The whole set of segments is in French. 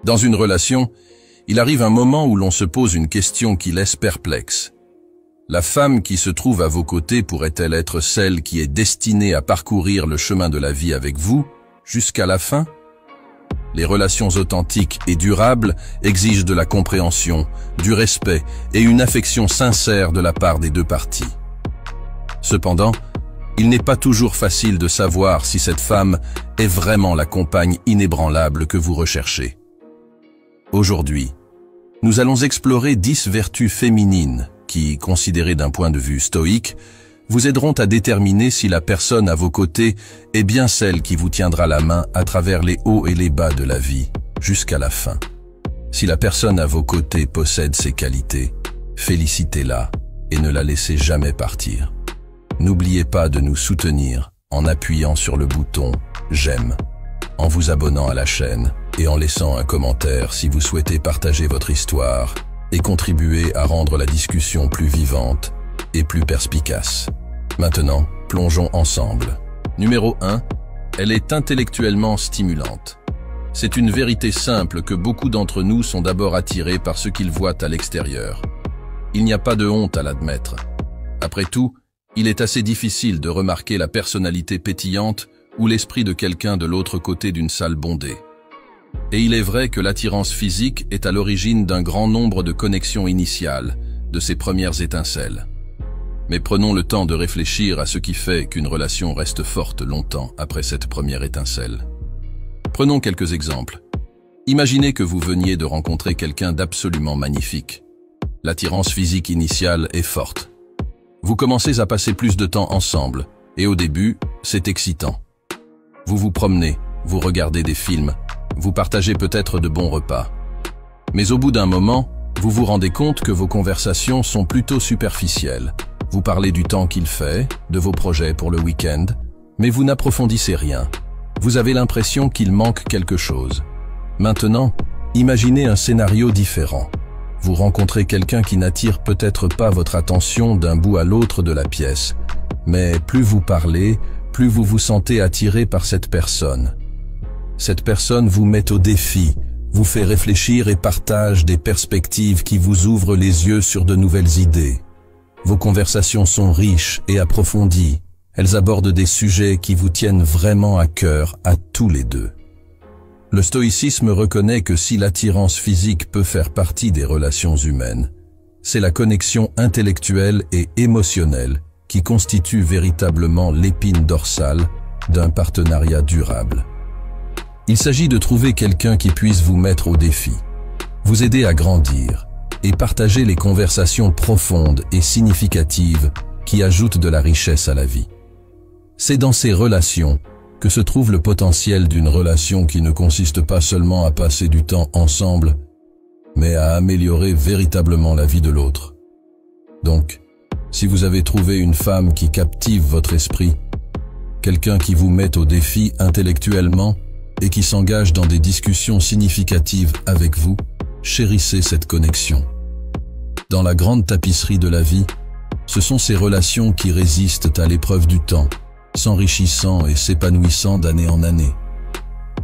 Dans une relation, il arrive un moment où l'on se pose une question qui laisse perplexe. La femme qui se trouve à vos côtés pourrait-elle être celle qui est destinée à parcourir le chemin de la vie avec vous, jusqu'à la fin? Les relations authentiques et durables exigent de la compréhension, du respect et une affection sincère de la part des deux parties. Cependant, il n'est pas toujours facile de savoir si cette femme est vraiment la compagne inébranlable que vous recherchez. Aujourd'hui, nous allons explorer 10 vertus féminines qui, considérées d'un point de vue stoïque, vous aideront à déterminer si la personne à vos côtés est bien celle qui vous tiendra la main à travers les hauts et les bas de la vie, jusqu'à la fin. Si la personne à vos côtés possède ces qualités, félicitez-la et ne la laissez jamais partir. N'oubliez pas de nous soutenir en appuyant sur le bouton « J'aime », en vous abonnant à la chaîne et en laissant un commentaire si vous souhaitez partager votre histoire et contribuer à rendre la discussion plus vivante et plus perspicace. Maintenant, plongeons ensemble. Numéro 1. Elle est intellectuellement stimulante. C'est une vérité simple que beaucoup d'entre nous sont d'abord attirés par ce qu'ils voient à l'extérieur. Il n'y a pas de honte à l'admettre. Après tout, il est assez difficile de remarquer la personnalité pétillante ou l'esprit de quelqu'un de l'autre côté d'une salle bondée. Et il est vrai que l'attirance physique est à l'origine d'un grand nombre de connexions initiales, de ces premières étincelles. Mais prenons le temps de réfléchir à ce qui fait qu'une relation reste forte longtemps après cette première étincelle. Prenons quelques exemples. Imaginez que vous veniez de rencontrer quelqu'un d'absolument magnifique. L'attirance physique initiale est forte. Vous commencez à passer plus de temps ensemble, et au début, c'est excitant. Vous vous promenez, vous regardez des films, vous partagez peut-être de bons repas. Mais au bout d'un moment, vous vous rendez compte que vos conversations sont plutôt superficielles. Vous parlez du temps qu'il fait, de vos projets pour le week-end, mais vous n'approfondissez rien. Vous avez l'impression qu'il manque quelque chose. Maintenant, imaginez un scénario différent. Vous rencontrez quelqu'un qui n'attire peut-être pas votre attention d'un bout à l'autre de la pièce, mais plus vous parlez, plus vous vous sentez attiré par cette personne. Cette personne vous met au défi, vous fait réfléchir et partage des perspectives qui vous ouvrent les yeux sur de nouvelles idées. Vos conversations sont riches et approfondies. Elles abordent des sujets qui vous tiennent vraiment à cœur à tous les deux. Le stoïcisme reconnaît que si l'attirance physique peut faire partie des relations humaines, c'est la connexion intellectuelle et émotionnelle qui constitue véritablement l'épine dorsale d'un partenariat durable. Il s'agit de trouver quelqu'un qui puisse vous mettre au défi, vous aider à grandir et partager les conversations profondes et significatives qui ajoutent de la richesse à la vie. C'est dans ces relations que se trouve le potentiel d'une relation qui ne consiste pas seulement à passer du temps ensemble, mais à améliorer véritablement la vie de l'autre. Donc, si vous avez trouvé une femme qui captive votre esprit, quelqu'un qui vous met au défi intellectuellement et qui s'engage dans des discussions significatives avec vous, chérissez cette connexion. Dans la grande tapisserie de la vie, ce sont ces relations qui résistent à l'épreuve du temps, s'enrichissant et s'épanouissant d'année en année.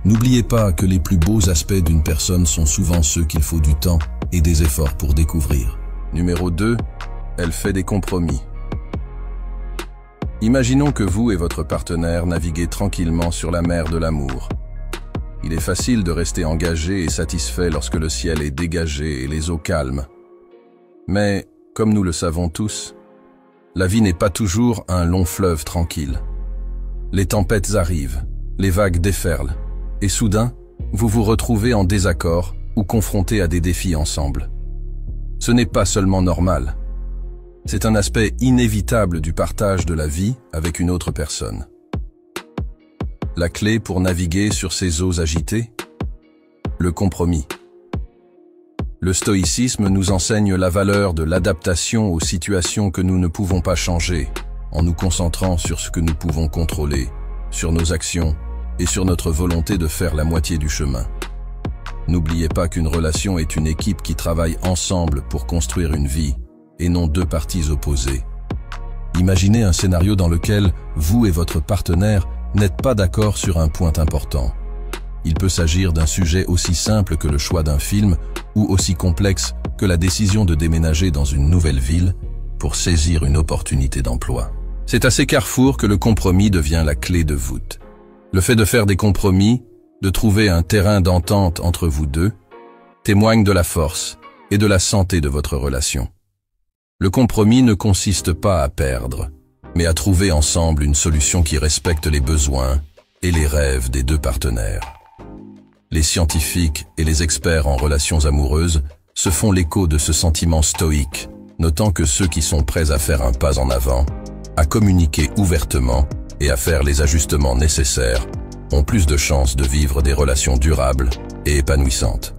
N'oubliez pas que les plus beaux aspects d'une personne sont souvent ceux qu'il faut du temps et des efforts pour découvrir. Numéro 2. Elle fait des compromis. Imaginons que vous et votre partenaire naviguez tranquillement sur la mer de l'amour. Il est facile de rester engagé et satisfait lorsque le ciel est dégagé et les eaux calmes. Mais, comme nous le savons tous, la vie n'est pas toujours un long fleuve tranquille. Les tempêtes arrivent, les vagues déferlent, et soudain, vous vous retrouvez en désaccord ou confronté à des défis ensemble. Ce n'est pas seulement normal. C'est un aspect inévitable du partage de la vie avec une autre personne. La clé pour naviguer sur ces eaux agitées? Le compromis. Le stoïcisme nous enseigne la valeur de l'adaptation aux situations que nous ne pouvons pas changer, en nous concentrant sur ce que nous pouvons contrôler, sur nos actions et sur notre volonté de faire la moitié du chemin. N'oubliez pas qu'une relation est une équipe qui travaille ensemble pour construire une vie, et non deux parties opposées. Imaginez un scénario dans lequel vous et votre partenaire n'êtes pas d'accord sur un point important. Il peut s'agir d'un sujet aussi simple que le choix d'un film ou aussi complexe que la décision de déménager dans une nouvelle ville pour saisir une opportunité d'emploi. C'est à ces carrefours que le compromis devient la clé de voûte. Le fait de faire des compromis, de trouver un terrain d'entente entre vous deux, témoigne de la force et de la santé de votre relation. Le compromis ne consiste pas à perdre, mais à trouver ensemble une solution qui respecte les besoins et les rêves des deux partenaires. Les scientifiques et les experts en relations amoureuses se font l'écho de ce sentiment stoïque, notant que ceux qui sont prêts à faire un pas en avant, à communiquer ouvertement et à faire les ajustements nécessaires, ont plus de chances de vivre des relations durables et épanouissantes.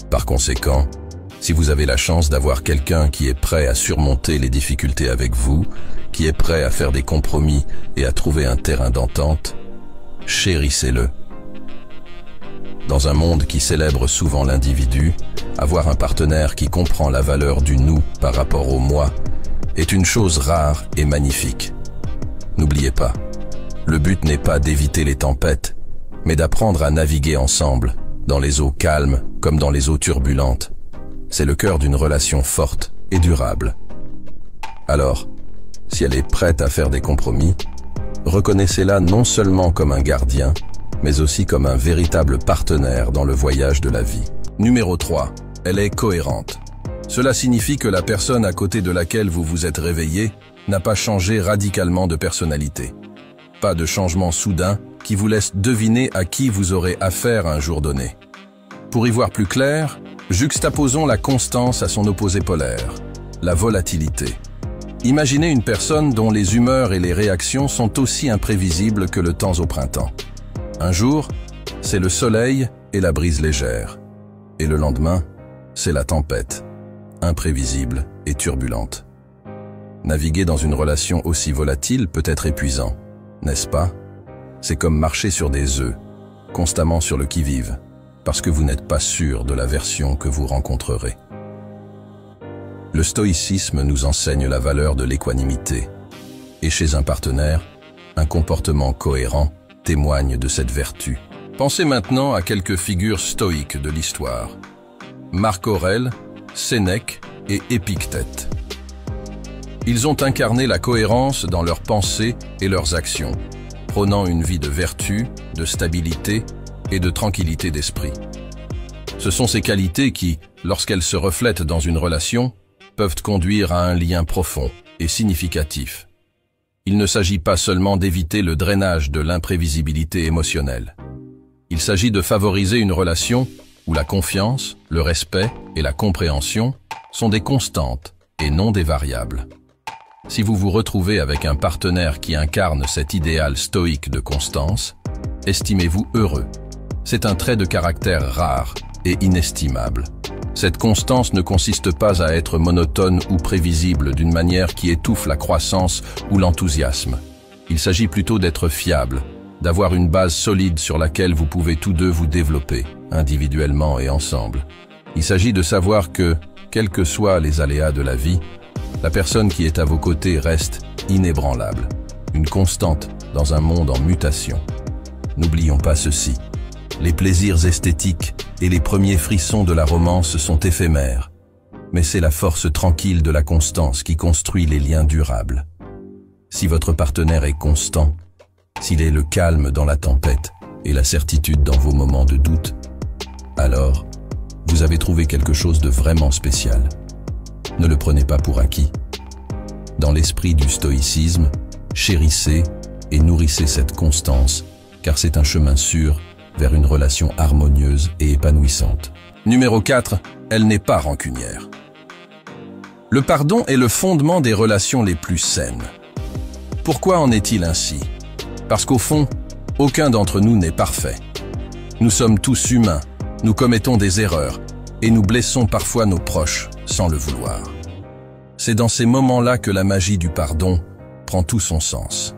Par conséquent, si vous avez la chance d'avoir quelqu'un qui est prêt à surmonter les difficultés avec vous, qui est prêt à faire des compromis et à trouver un terrain d'entente, chérissez-le. Dans un monde qui célèbre souvent l'individu, avoir un partenaire qui comprend la valeur du nous par rapport au moi est une chose rare et magnifique. N'oubliez pas, le but n'est pas d'éviter les tempêtes, mais d'apprendre à naviguer ensemble, dans les eaux calmes comme dans les eaux turbulentes. C'est le cœur d'une relation forte et durable. Alors, si elle est prête à faire des compromis, reconnaissez-la non seulement comme un gardien, mais aussi comme un véritable partenaire dans le voyage de la vie. Numéro 3. Elle est cohérente. Cela signifie que la personne à côté de laquelle vous vous êtes réveillé n'a pas changé radicalement de personnalité. Pas de changement soudain qui vous laisse deviner à qui vous aurez affaire un jour donné. Pour y voir plus clair, juxtaposons la constance à son opposé polaire, la volatilité. Imaginez une personne dont les humeurs et les réactions sont aussi imprévisibles que le temps au printemps. Un jour, c'est le soleil et la brise légère. Et le lendemain, c'est la tempête, imprévisible et turbulente. Naviguer dans une relation aussi volatile peut être épuisant, n'est-ce pas? C'est comme marcher sur des œufs, constamment sur le qui-vive, parce que vous n'êtes pas sûr de la version que vous rencontrerez. Le stoïcisme nous enseigne la valeur de l'équanimité, et chez un partenaire, un comportement cohérent témoigne de cette vertu. Pensez maintenant à quelques figures stoïques de l'histoire. Marc Aurèle, Sénèque et Épictète. Ils ont incarné la cohérence dans leurs pensées et leurs actions, prônant une vie de vertu, de stabilité et de tranquillité d'esprit. Ce sont ces qualités qui, lorsqu'elles se reflètent dans une relation, peuvent conduire à un lien profond et significatif. Il ne s'agit pas seulement d'éviter le drainage de l'imprévisibilité émotionnelle. Il s'agit de favoriser une relation où la confiance, le respect et la compréhension sont des constantes et non des variables. Si vous vous retrouvez avec un partenaire qui incarne cet idéal stoïque de constance, estimez-vous heureux. C'est un trait de caractère rare et inestimable. Cette constance ne consiste pas à être monotone ou prévisible d'une manière qui étouffe la croissance ou l'enthousiasme. Il s'agit plutôt d'être fiable, d'avoir une base solide sur laquelle vous pouvez tous deux vous développer, individuellement et ensemble. Il s'agit de savoir que, quels que soient les aléas de la vie, la personne qui est à vos côtés reste inébranlable, une constante dans un monde en mutation. N'oublions pas ceci. Les plaisirs esthétiques et les premiers frissons de la romance sont éphémères, mais c'est la force tranquille de la constance qui construit les liens durables. Si votre partenaire est constant, s'il est le calme dans la tempête et la certitude dans vos moments de doute, alors vous avez trouvé quelque chose de vraiment spécial. Ne le prenez pas pour acquis. Dans l'esprit du stoïcisme, chérissez et nourrissez cette constance, car c'est un chemin sûr vers une relation harmonieuse et épanouissante. Numéro 4, elle n'est pas rancunière. Le pardon est le fondement des relations les plus saines. Pourquoi en est-il ainsi? Parce qu'au fond, aucun d'entre nous n'est parfait. Nous sommes tous humains, nous commettons des erreurs, et nous blessons parfois nos proches sans le vouloir. C'est dans ces moments-là que la magie du pardon prend tout son sens.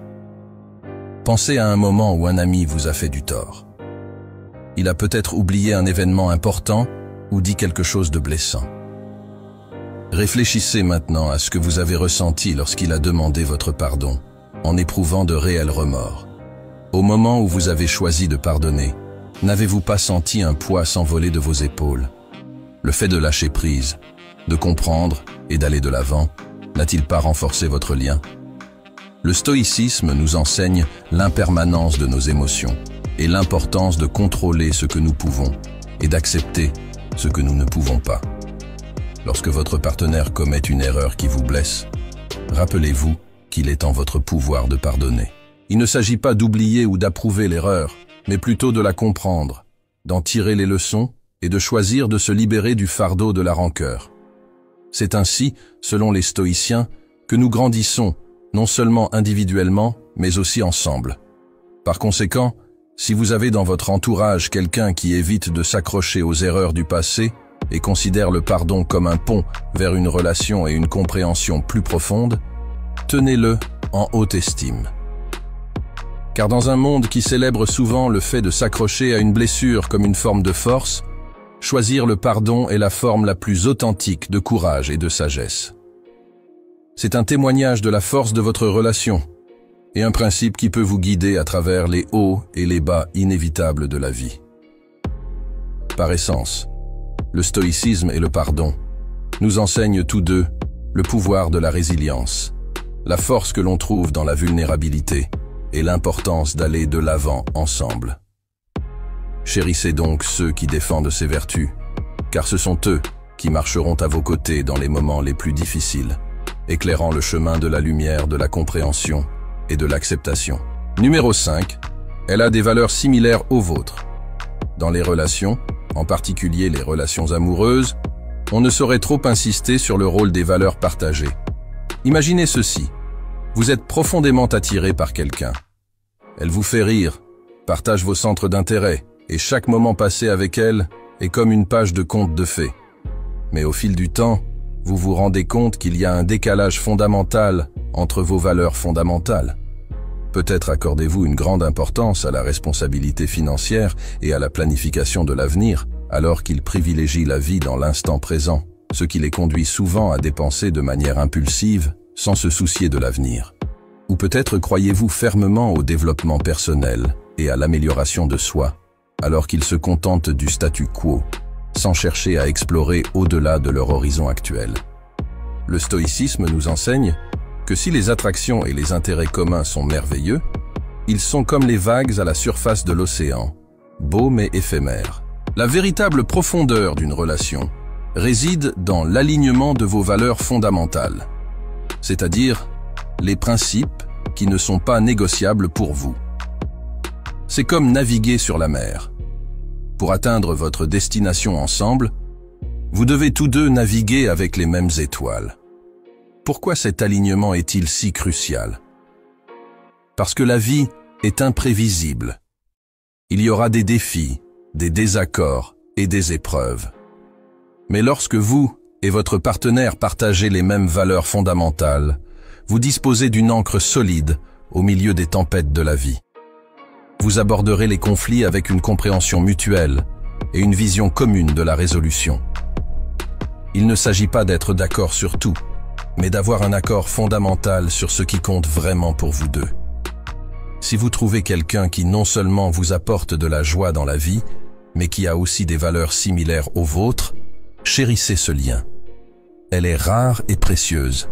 Pensez à un moment où un ami vous a fait du tort. Il a peut-être oublié un événement important ou dit quelque chose de blessant. Réfléchissez maintenant à ce que vous avez ressenti lorsqu'il a demandé votre pardon, en éprouvant de réels remords. Au moment où vous avez choisi de pardonner, N'avez-vous pas senti un poids s'envoler de vos épaules? Le fait de lâcher prise, de comprendre et d'aller de l'avant, n'a-t-il pas renforcé votre lien? Le stoïcisme nous enseigne l'impermanence de nos émotions et l'importance de contrôler ce que nous pouvons et d'accepter ce que nous ne pouvons pas. Lorsque votre partenaire commet une erreur qui vous blesse, rappelez-vous qu'il est en votre pouvoir de pardonner. Il ne s'agit pas d'oublier ou d'approuver l'erreur, mais plutôt de la comprendre, d'en tirer les leçons et de choisir de se libérer du fardeau de la rancœur. C'est ainsi, selon les stoïciens, que nous grandissons, non seulement individuellement, mais aussi ensemble. Par conséquent, si vous avez dans votre entourage quelqu'un qui évite de s'accrocher aux erreurs du passé et considère le pardon comme un pont vers une relation et une compréhension plus profonde, tenez-le en haute estime. Car dans un monde qui célèbre souvent le fait de s'accrocher à une blessure comme une forme de force, choisir le pardon est la forme la plus authentique de courage et de sagesse. C'est un témoignage de la force de votre relation et un principe qui peut vous guider à travers les hauts et les bas inévitables de la vie. Par essence, le stoïcisme et le pardon nous enseignent tous deux le pouvoir de la résilience, la force que l'on trouve dans la vulnérabilité et l'importance d'aller de l'avant ensemble. Chérissez donc ceux qui défendent ces vertus, car ce sont eux qui marcheront à vos côtés dans les moments les plus difficiles, éclairant le chemin de la lumière, de la compréhension et de l'acceptation. Numéro 5. Elle a des valeurs similaires aux vôtres. Dans les relations, en particulier les relations amoureuses, on ne saurait trop insister sur le rôle des valeurs partagées. Imaginez ceci. Vous êtes profondément attiré par quelqu'un. Elle vous fait rire, partage vos centres d'intérêt, et chaque moment passé avec elle est comme une page de conte de fées. Mais au fil du temps, vous vous rendez compte qu'il y a un décalage fondamental entre vos valeurs fondamentales. Peut-être accordez-vous une grande importance à la responsabilité financière et à la planification de l'avenir, alors qu'il privilégie la vie dans l'instant présent, ce qui les conduit souvent à dépenser de manière impulsive, sans se soucier de l'avenir. Ou peut-être croyez-vous fermement au développement personnel et à l'amélioration de soi, alors qu'ils se contentent du statu quo, sans chercher à explorer au-delà de leur horizon actuel. Le stoïcisme nous enseigne que si les attractions et les intérêts communs sont merveilleux, ils sont comme les vagues à la surface de l'océan, beaux mais éphémères. La véritable profondeur d'une relation réside dans l'alignement de vos valeurs fondamentales, c'est-à-dire les principes qui ne sont pas négociables pour vous. C'est comme naviguer sur la mer. Pour atteindre votre destination ensemble, vous devez tous deux naviguer avec les mêmes étoiles. Pourquoi cet alignement est-il si crucial? Parce que la vie est imprévisible. Il y aura des défis, des désaccords et des épreuves. Mais lorsque vous et votre partenaire partagez les mêmes valeurs fondamentales, vous disposez d'une ancre solide au milieu des tempêtes de la vie. Vous aborderez les conflits avec une compréhension mutuelle et une vision commune de la résolution. Il ne s'agit pas d'être d'accord sur tout, mais d'avoir un accord fondamental sur ce qui compte vraiment pour vous deux. Si vous trouvez quelqu'un qui non seulement vous apporte de la joie dans la vie, mais qui a aussi des valeurs similaires aux vôtres, chérissez ce lien. Elle est rare et précieuse.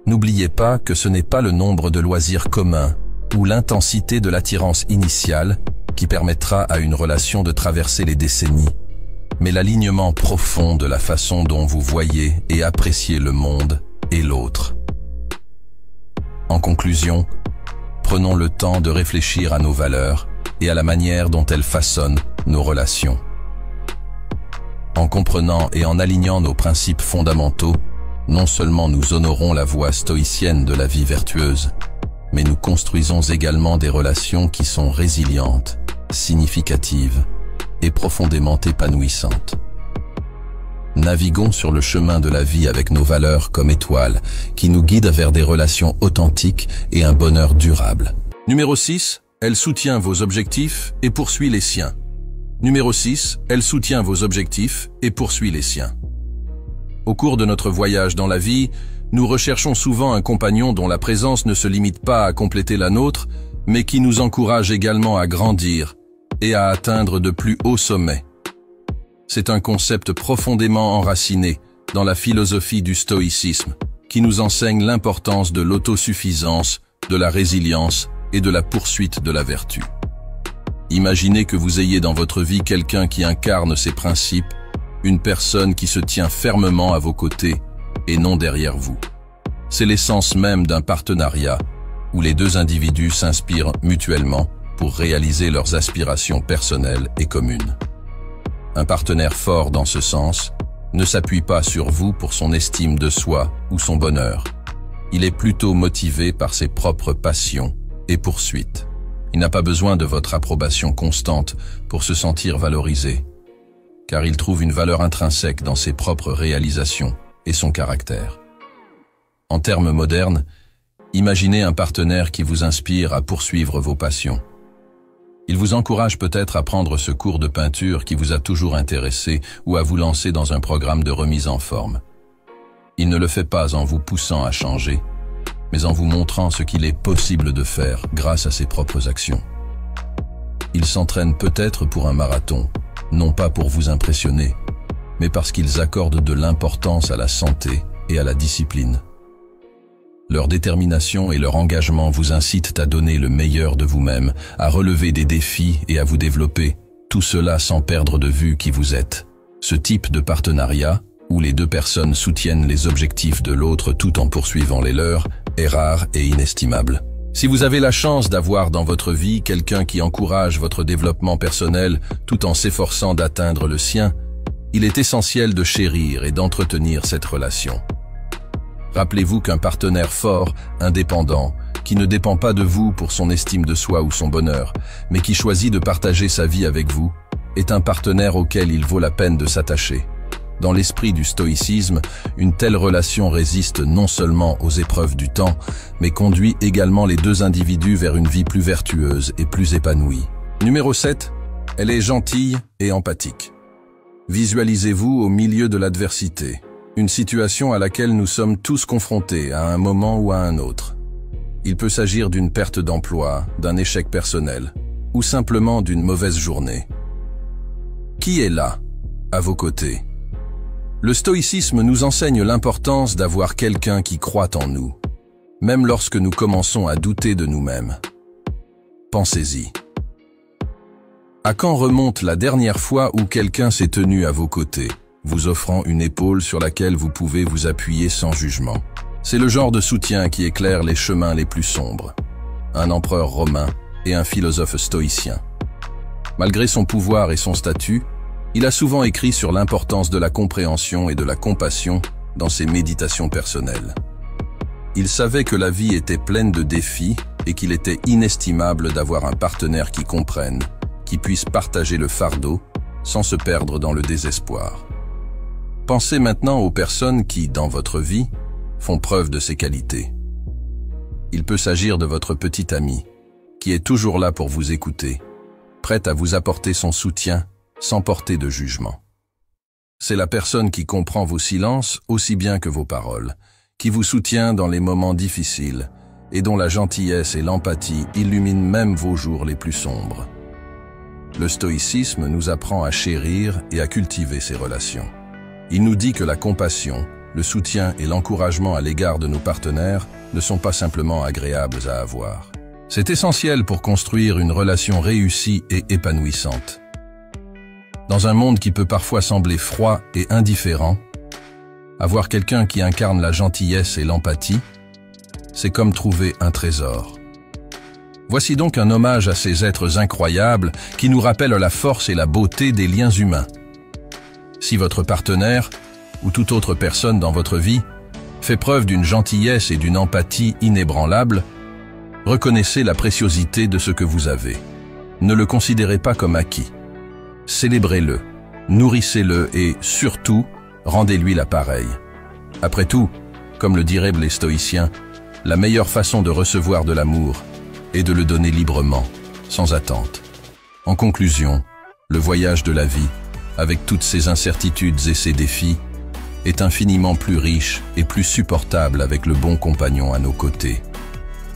N'oubliez pas que ce n'est pas le nombre de loisirs communs ou l'intensité de l'attirance initiale qui permettra à une relation de traverser les décennies, mais l'alignement profond de la façon dont vous voyez et appréciez le monde et l'autre. En conclusion, prenons le temps de réfléchir à nos valeurs et à la manière dont elles façonnent nos relations. En comprenant et en alignant nos principes fondamentaux, non seulement nous honorons la voie stoïcienne de la vie vertueuse, mais nous construisons également des relations qui sont résilientes, significatives et profondément épanouissantes. Naviguons sur le chemin de la vie avec nos valeurs comme étoiles qui nous guident vers des relations authentiques et un bonheur durable. Numéro 6. Elle soutient vos objectifs et poursuit les siens. Numéro 6. Elle soutient vos objectifs et poursuit les siens. Au cours de notre voyage dans la vie, nous recherchons souvent un compagnon dont la présence ne se limite pas à compléter la nôtre, mais qui nous encourage également à grandir et à atteindre de plus hauts sommets. C'est un concept profondément enraciné dans la philosophie du stoïcisme, qui nous enseigne l'importance de l'autosuffisance, de la résilience et de la poursuite de la vertu. Imaginez que vous ayez dans votre vie quelqu'un qui incarne ces principes, une personne qui se tient fermement à vos côtés et non derrière vous. C'est l'essence même d'un partenariat où les deux individus s'inspirent mutuellement pour réaliser leurs aspirations personnelles et communes. Un partenaire fort dans ce sens ne s'appuie pas sur vous pour son estime de soi ou son bonheur. Il est plutôt motivé par ses propres passions et poursuites. Il n'a pas besoin de votre approbation constante pour se sentir valorisé, car il trouve une valeur intrinsèque dans ses propres réalisations et son caractère. En termes modernes, imaginez un partenaire qui vous inspire à poursuivre vos passions. Il vous encourage peut-être à prendre ce cours de peinture qui vous a toujours intéressé ou à vous lancer dans un programme de remise en forme. Il ne le fait pas en vous poussant à changer, mais en vous montrant ce qu'il est possible de faire grâce à ses propres actions. Il s'entraîne peut-être pour un marathon, non pas pour vous impressionner, mais parce qu'ils accordent de l'importance à la santé et à la discipline. Leur détermination et leur engagement vous incitent à donner le meilleur de vous-même, à relever des défis et à vous développer, tout cela sans perdre de vue qui vous êtes. Ce type de partenariat, où les deux personnes soutiennent les objectifs de l'autre tout en poursuivant les leurs, est rare et inestimable. Si vous avez la chance d'avoir dans votre vie quelqu'un qui encourage votre développement personnel tout en s'efforçant d'atteindre le sien, il est essentiel de chérir et d'entretenir cette relation. Rappelez-vous qu'un partenaire fort, indépendant, qui ne dépend pas de vous pour son estime de soi ou son bonheur, mais qui choisit de partager sa vie avec vous, est un partenaire auquel il vaut la peine de s'attacher. Dans l'esprit du stoïcisme, une telle relation résiste non seulement aux épreuves du temps, mais conduit également les deux individus vers une vie plus vertueuse et plus épanouie. Numéro 7. Elle est gentille et empathique. Visualisez-vous au milieu de l'adversité. Une situation à laquelle nous sommes tous confrontés à un moment ou à un autre. Il peut s'agir d'une perte d'emploi, d'un échec personnel, ou simplement d'une mauvaise journée. Qui est là, à vos côtés? Le stoïcisme nous enseigne l'importance d'avoir quelqu'un qui croit en nous, même lorsque nous commençons à douter de nous-mêmes. Pensez-y. À quand remonte la dernière fois où quelqu'un s'est tenu à vos côtés, vous offrant une épaule sur laquelle vous pouvez vous appuyer sans jugement? C'est le genre de soutien qui éclaire les chemins les plus sombres. Un empereur romain et un philosophe stoïcien. Malgré son pouvoir et son statut, il a souvent écrit sur l'importance de la compréhension et de la compassion dans ses méditations personnelles. Il savait que la vie était pleine de défis et qu'il était inestimable d'avoir un partenaire qui comprenne, qui puisse partager le fardeau sans se perdre dans le désespoir. Pensez maintenant aux personnes qui, dans votre vie, font preuve de ces qualités. Il peut s'agir de votre petit ami, qui est toujours là pour vous écouter, prête à vous apporter son soutien sans porter de jugement. C'est la personne qui comprend vos silences aussi bien que vos paroles, qui vous soutient dans les moments difficiles et dont la gentillesse et l'empathie illuminent même vos jours les plus sombres. Le stoïcisme nous apprend à chérir et à cultiver ces relations. Il nous dit que la compassion, le soutien et l'encouragement à l'égard de nos partenaires ne sont pas simplement agréables à avoir. C'est essentiel pour construire une relation réussie et épanouissante. Dans un monde qui peut parfois sembler froid et indifférent, avoir quelqu'un qui incarne la gentillesse et l'empathie, c'est comme trouver un trésor. Voici donc un hommage à ces êtres incroyables qui nous rappellent la force et la beauté des liens humains. Si votre partenaire, ou toute autre personne dans votre vie, fait preuve d'une gentillesse et d'une empathie inébranlables, reconnaissez la préciosité de ce que vous avez. Ne le considérez pas comme acquis. Célébrez-le, nourrissez-le et, surtout, rendez-lui l'appareil. Après tout, comme le diraient les stoïciens, la meilleure façon de recevoir de l'amour est de le donner librement, sans attente. En conclusion, le voyage de la vie, avec toutes ses incertitudes et ses défis, est infiniment plus riche et plus supportable avec le bon compagnon à nos côtés.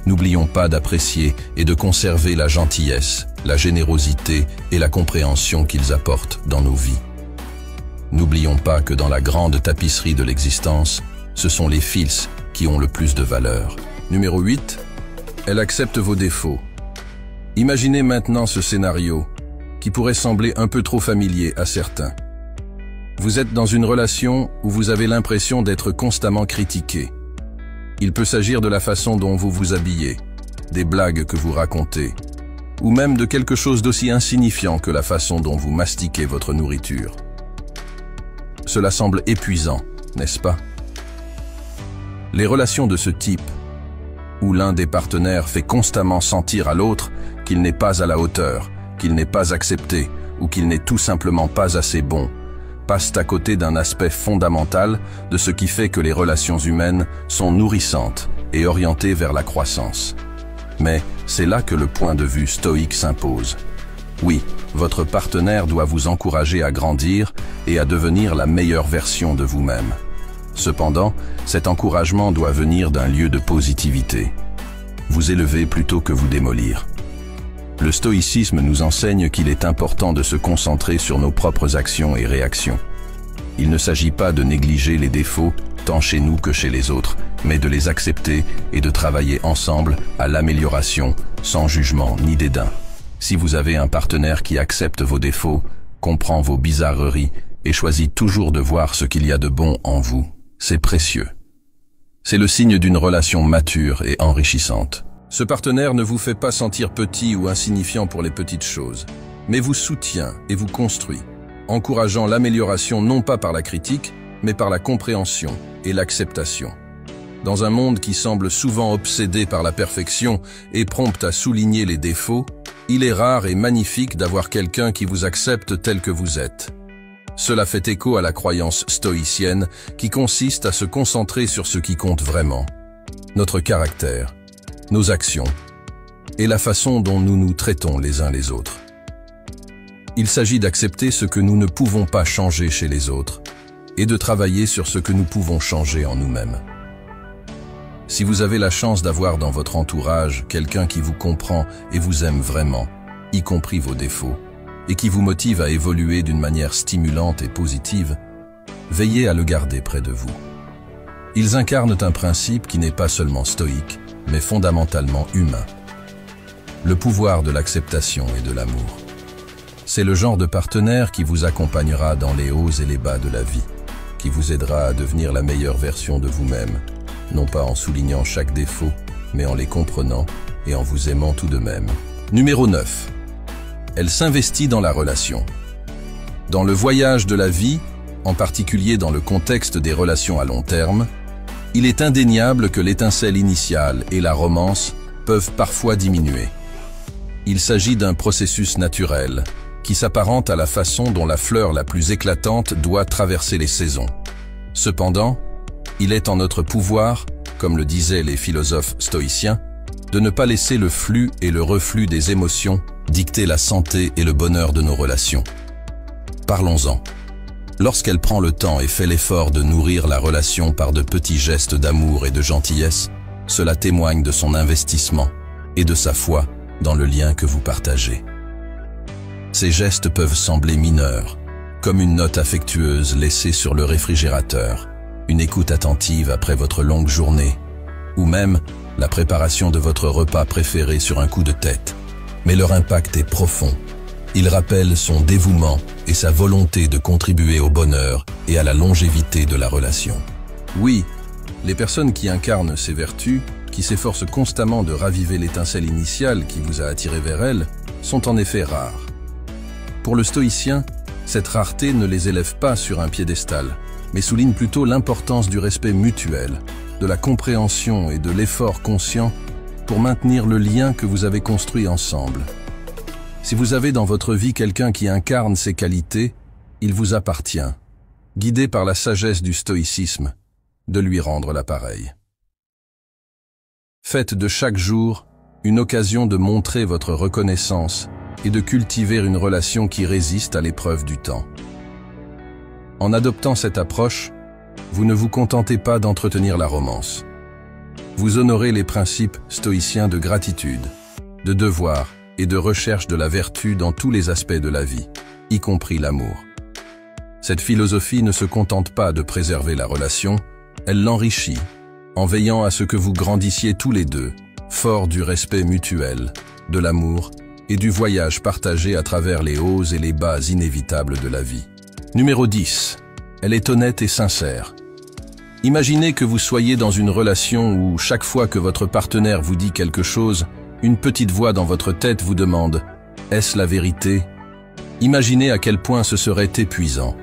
N'oublions pas d'apprécier et de conserver la gentillesse, la générosité et la compréhension qu'ils apportent dans nos vies. N'oublions pas que dans la grande tapisserie de l'existence, ce sont les fils qui ont le plus de valeur. Numéro 8. Elle accepte vos défauts. Imaginez maintenant ce scénario, qui pourrait sembler un peu trop familier à certains. Vous êtes dans une relation où vous avez l'impression d'être constamment critiqué. Il peut s'agir de la façon dont vous vous habillez, des blagues que vous racontez, ou même de quelque chose d'aussi insignifiant que la façon dont vous mastiquez votre nourriture. Cela semble épuisant, n'est-ce pas? Les relations de ce type, où l'un des partenaires fait constamment sentir à l'autre qu'il n'est pas à la hauteur, qu'il n'est pas accepté ou qu'il n'est tout simplement pas assez bon, passent à côté d'un aspect fondamental de ce qui fait que les relations humaines sont nourrissantes et orientées vers la croissance. Mais c'est là que le point de vue stoïque s'impose. Oui, votre partenaire doit vous encourager à grandir et à devenir la meilleure version de vous-même. Cependant, cet encouragement doit venir d'un lieu de positivité. Vous élever plutôt que vous démolir. Le stoïcisme nous enseigne qu'il est important de se concentrer sur nos propres actions et réactions. Il ne s'agit pas de négliger les défauts, tant chez nous que chez les autres, mais de les accepter et de travailler ensemble à l'amélioration, sans jugement ni dédain. Si vous avez un partenaire qui accepte vos défauts, comprend vos bizarreries et choisit toujours de voir ce qu'il y a de bon en vous, c'est précieux. C'est le signe d'une relation mature et enrichissante. Ce partenaire ne vous fait pas sentir petit ou insignifiant pour les petites choses, mais vous soutient et vous construit, encourageant l'amélioration non pas par la critique, mais par la compréhension et l'acceptation. Dans un monde qui semble souvent obsédé par la perfection et prompt à souligner les défauts, il est rare et magnifique d'avoir quelqu'un qui vous accepte tel que vous êtes. Cela fait écho à la croyance stoïcienne qui consiste à se concentrer sur ce qui compte vraiment, notre caractère, nos actions et la façon dont nous nous traitons les uns les autres. Il s'agit d'accepter ce que nous ne pouvons pas changer chez les autres et de travailler sur ce que nous pouvons changer en nous-mêmes. Si vous avez la chance d'avoir dans votre entourage quelqu'un qui vous comprend et vous aime vraiment, y compris vos défauts, et qui vous motive à évoluer d'une manière stimulante et positive, veillez à le garder près de vous. Ils incarnent un principe qui n'est pas seulement stoïque, mais fondamentalement humain. Le pouvoir de l'acceptation et de l'amour. C'est le genre de partenaire qui vous accompagnera dans les hauts et les bas de la vie, qui vous aidera à devenir la meilleure version de vous-même, non pas en soulignant chaque défaut, mais en les comprenant et en vous aimant tout de même. Numéro 9. Elle s'investit dans la relation. Dans le voyage de la vie, en particulier dans le contexte des relations à long terme, il est indéniable que l'étincelle initiale et la romance peuvent parfois diminuer. Il s'agit d'un processus naturel qui s'apparente à la façon dont la fleur la plus éclatante doit traverser les saisons. Cependant, il est en notre pouvoir, comme le disaient les philosophes stoïciens, de ne pas laisser le flux et le reflux des émotions dicter la santé et le bonheur de nos relations. Parlons-en. Lorsqu'elle prend le temps et fait l'effort de nourrir la relation par de petits gestes d'amour et de gentillesse, cela témoigne de son investissement et de sa foi dans le lien que vous partagez. Ces gestes peuvent sembler mineurs, comme une note affectueuse laissée sur le réfrigérateur, une écoute attentive après votre longue journée, ou même la préparation de votre repas préféré sur un coup de tête. Mais leur impact est profond. Il rappelle son dévouement et sa volonté de contribuer au bonheur et à la longévité de la relation. Oui, les personnes qui incarnent ces vertus, qui s'efforcent constamment de raviver l'étincelle initiale qui vous a attiré vers elles, sont en effet rares. Pour le stoïcien, cette rareté ne les élève pas sur un piédestal, mais souligne plutôt l'importance du respect mutuel, de la compréhension et de l'effort conscient pour maintenir le lien que vous avez construit ensemble. Si vous avez dans votre vie quelqu'un qui incarne ces qualités, il vous appartient, guidé par la sagesse du stoïcisme, de lui rendre l'appareil. Faites de chaque jour une occasion de montrer votre reconnaissance et de cultiver une relation qui résiste à l'épreuve du temps. En adoptant cette approche, vous ne vous contentez pas d'entretenir la romance. Vous honorez les principes stoïciens de gratitude, de devoir et de recherche de la vertu dans tous les aspects de la vie, y compris l'amour. Cette philosophie ne se contente pas de préserver la relation, elle l'enrichit, en veillant à ce que vous grandissiez tous les deux, forts du respect mutuel, de l'amour et du voyage partagé à travers les hauts et les bas inévitables de la vie. Numéro 10. Elle est honnête et sincère. Imaginez que vous soyez dans une relation où chaque fois que votre partenaire vous dit quelque chose, une petite voix dans votre tête vous demande « Est-ce la vérité ?» Imaginez à quel point ce serait épuisant,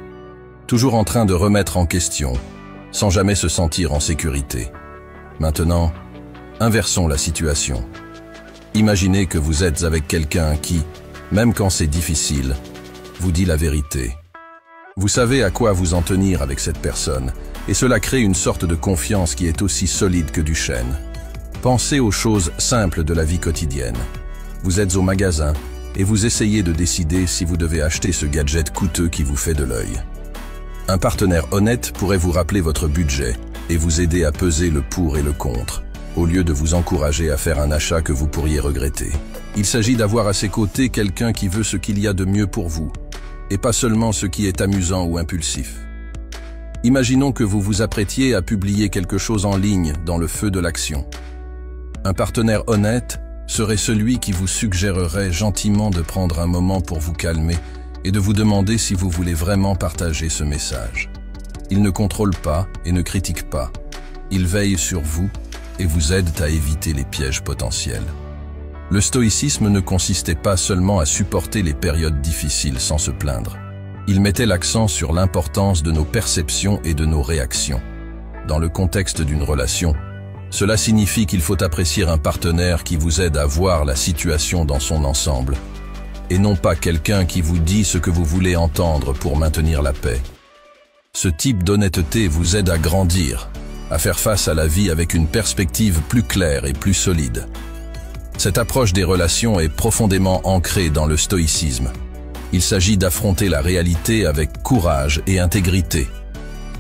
toujours en train de remettre en question, sans jamais se sentir en sécurité. Maintenant, inversons la situation. Imaginez que vous êtes avec quelqu'un qui, même quand c'est difficile, vous dit la vérité. Vous savez à quoi vous en tenir avec cette personne, et cela crée une sorte de confiance qui est aussi solide que du chêne. Pensez aux choses simples de la vie quotidienne. Vous êtes au magasin et vous essayez de décider si vous devez acheter ce gadget coûteux qui vous fait de l'œil. Un partenaire honnête pourrait vous rappeler votre budget et vous aider à peser le pour et le contre, au lieu de vous encourager à faire un achat que vous pourriez regretter. Il s'agit d'avoir à ses côtés quelqu'un qui veut ce qu'il y a de mieux pour vous, et pas seulement ce qui est amusant ou impulsif. Imaginons que vous vous apprêtiez à publier quelque chose en ligne dans le feu de l'action. Un partenaire honnête serait celui qui vous suggérerait gentiment de prendre un moment pour vous calmer et de vous demander si vous voulez vraiment partager ce message. Il ne contrôle pas et ne critique pas. Il veille sur vous et vous aide à éviter les pièges potentiels. Le stoïcisme ne consistait pas seulement à supporter les périodes difficiles sans se plaindre. Il mettait l'accent sur l'importance de nos perceptions et de nos réactions. Dans le contexte d'une relation, cela signifie qu'il faut apprécier un partenaire qui vous aide à voir la situation dans son ensemble, et non pas quelqu'un qui vous dit ce que vous voulez entendre pour maintenir la paix. Ce type d'honnêteté vous aide à grandir, à faire face à la vie avec une perspective plus claire et plus solide. Cette approche des relations est profondément ancrée dans le stoïcisme. Il s'agit d'affronter la réalité avec courage et intégrité.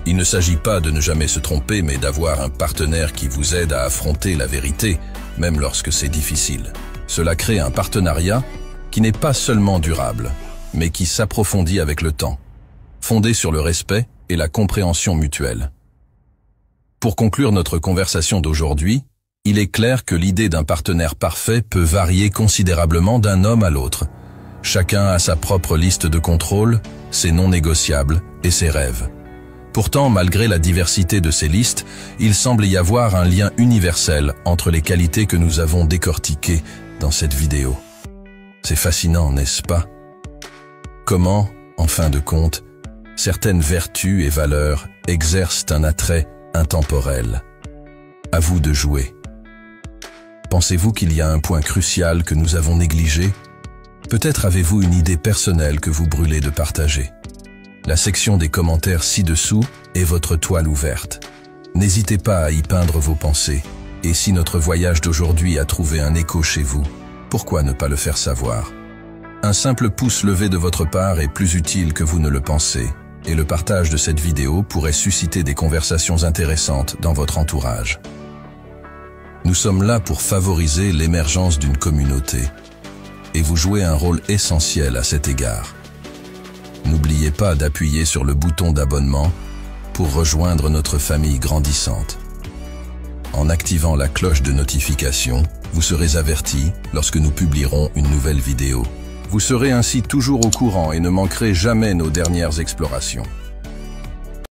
Il ne s'agit pas de ne jamais se tromper, mais d'avoir un partenaire qui vous aide à affronter la vérité, même lorsque c'est difficile. Cela crée un partenariat qui n'est pas seulement durable, mais qui s'approfondit avec le temps, fondé sur le respect et la compréhension mutuelle. Pour conclure notre conversation d'aujourd'hui, il est clair que l'idée d'un partenaire parfait peut varier considérablement d'un homme à l'autre. Chacun a sa propre liste de contrôle, ses non négociables et ses rêves. Pourtant, malgré la diversité de ces listes, il semble y avoir un lien universel entre les qualités que nous avons décortiquées dans cette vidéo. C'est fascinant, n'est-ce pas? Comment, en fin de compte, certaines vertus et valeurs exercent un attrait intemporel. À vous de jouer. Pensez-vous qu'il y a un point crucial que nous avons négligé? Peut-être avez-vous une idée personnelle que vous brûlez de partager. La section des commentaires ci-dessous est votre toile ouverte. N'hésitez pas à y peindre vos pensées. Et si notre voyage d'aujourd'hui a trouvé un écho chez vous, pourquoi ne pas le faire savoir? Un simple pouce levé de votre part est plus utile que vous ne le pensez, et le partage de cette vidéo pourrait susciter des conversations intéressantes dans votre entourage. Nous sommes là pour favoriser l'émergence d'une communauté, et vous jouez un rôle essentiel à cet égard. N'oubliez pas d'appuyer sur le bouton d'abonnement pour rejoindre notre famille grandissante. En activant la cloche de notification, vous serez averti lorsque nous publierons une nouvelle vidéo. Vous serez ainsi toujours au courant et ne manquerez jamais nos dernières explorations.